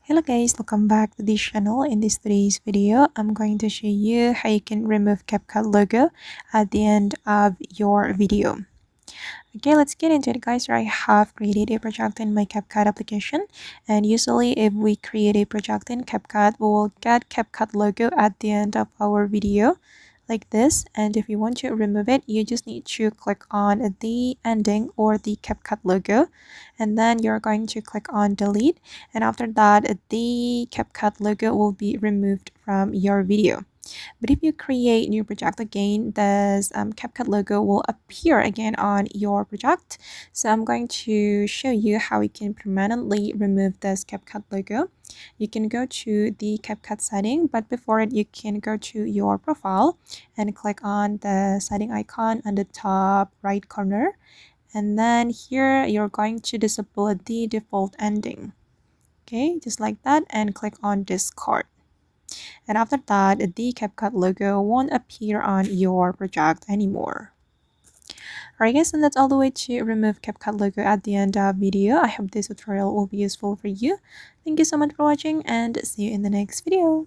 Hello guys, welcome back to this channel. In today's video, I'm going to show you how you can remove CapCut logo at the end of your video. Okay, let's get into it guys. I have created a project in my CapCut application, and usually if we create a project in CapCut, we will get CapCut logo at the end of our video like this. And if you want to remove it, you just need to click on the ending or the CapCut logo, and then you're going to click on delete, and after that the CapCut logo will be removed from your video. But if you create new project again, this CapCut logo will appear again on your project. So I'm going to show you how you can permanently remove this CapCut logo. You can go to the CapCut setting, but before it, you can go to your profile and click on the setting icon on the top right corner. And then here, you're going to disable the default ending. Okay, just like that, and click on discard. And after that, the CapCut logo won't appear on your project anymore. Alright guys, and that's all the way to remove CapCut logo at the end of video. I hope this tutorial will be useful for you. Thank you so much for watching and see you in the next video.